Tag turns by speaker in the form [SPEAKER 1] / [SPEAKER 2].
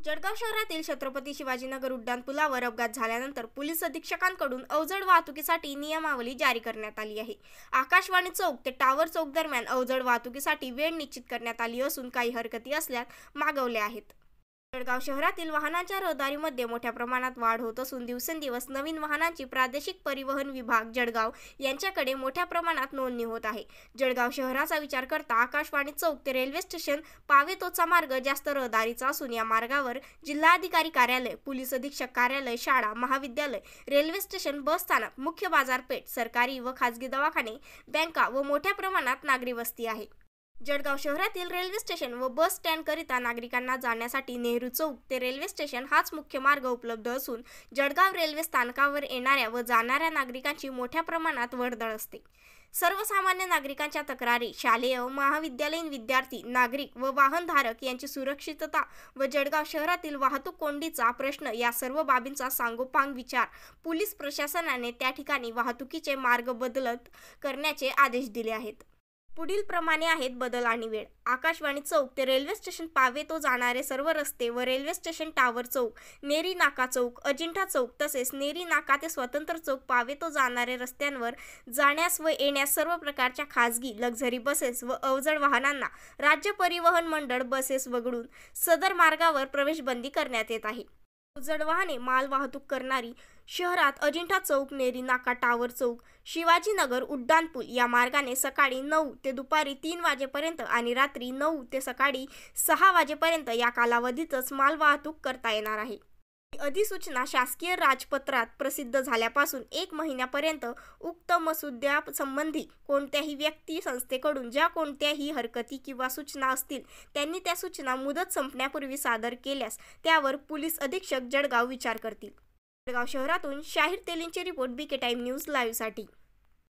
[SPEAKER 1] जळगाव शहरातील छत्रपती शिवाजीनगर उड्डाणपुलावर अपघात झाल्यानंतर पोलीस अधीक्षकांकडून अवजड वाहतुकीसाठी नियमावली जारी करण्यात आली आहे। आकाशवाणी चौक ते टावर चौक दरम्यान अवजड वाहतुकीसाठी वेळ निश्चित करण्यात आली असून काही हरकती असल्यास मागवल्या आहेत। जळगाव शहरातील वाहनांच्या रहदारीमध्ये मोठ्या प्रमाणात वाढ होत असून दिवसेंदिवस नवीन वाहनांची प्रादेशिक परिवहन विभाग जळगाव यांच्याकडे मोठ्या प्रमाणात नोंदणी होत आहे। जळगाव शहराचा विचार करता आकाशवाणी चौक ते रेल्वे स्टेशन पावेतोचा मार्ग जास्त रहदारीचा असून या मार्गावर जिल्हाधिकारी कार्यालय, पोलीस अधीक्षक कार्यालय, शाळा, महाविद्यालय, रेल्वे स्टेशन, बस स्थानक, मुख्य बाजारपेठ, सरकारी व खासगी दवाखाने, बँका व मोठ्या प्रमाणात नागरी वस्ती आहे। जळगाव शहरातील रेल्वे स्टेशन व बस स्टँड करिता नागरिकांना जाण्यासाठी नेहरू चौक ते रेल्वे स्टेशन हाच मुख्य मार्ग उपलब्ध असून जळगाव रेल्वे स्थानकावर येणाऱ्या व जाणाऱ्या नागरिकांची मोठ्या प्रमाणात वर्दळ असते। सर्वसामान्य नागरिकांच्या तक्रारी, शालेय व महाविद्यालयीन विद्यार्थी, नागरिक व वाहनधारक यांची सुरक्षितता व जळगाव शहरातील वाहतूक कोंडीचा प्रश्न या सर्व बाबींचा सांगोपांग विचार पोलीस प्रशासनाने त्या ठिकाणी वाहतुकीचे मार्ग बदलत करण्याचे आदेश दिले आहेत। पुढील प्रमाणे आहेत बदल आणि वेळ। आकाशवाणी चौक ते रेल्वे स्टेशन पावेतो जाणारे सर्व रस्ते व रेल्वे स्टेशन टावर चौक, नेरी नाका चौक, अजिंठा चौक तसेच नेरी नाका ते स्वतंत्र चौक पावेतो जाणारे रस्त्यांवर जाण्यास व येण्यास सर्व प्रकारच्या खासगी, लक्झरी बसेस व अवजड वाहनांना राज्य परिवहन मंडळ बसेस वगळून सदर मार्गावर प्रवेशबंदी करण्यात येत आहे। अवजड वाहने माल वाहतूक करणारी शहरात अजिंठा चौक, नेरी नाका, टावर चौक, शिवाजीनगर उड्डाणपूल या मार्गाने सकाळी 9 ते दुपारी 3 वाजेपर्यंत आणि रात्री 9 ते सकाळी 6 वाजेपर्यंत या कालावधीतच माल वाहतूक करता येणार आहे। अधिसूचना शासकीय राजपत्रात प्रसिद्ध झाल्यापासून 1 महिन्यापर्यंत उक्त मसुद्यासंबंधी कोणत्याही व्यक्ती, संस्थेकडून ज्या कोणत्याही हरकती किंवा सूचना असतील त्यांनी त्या सूचना मुदत संपण्यापूर्वी सादर केल्यास त्यावर पोलीस अधीक्षक जळगाव विचार करतील। जळगाव शहरातून शाहीर तेलींची report, BK time news live साठी।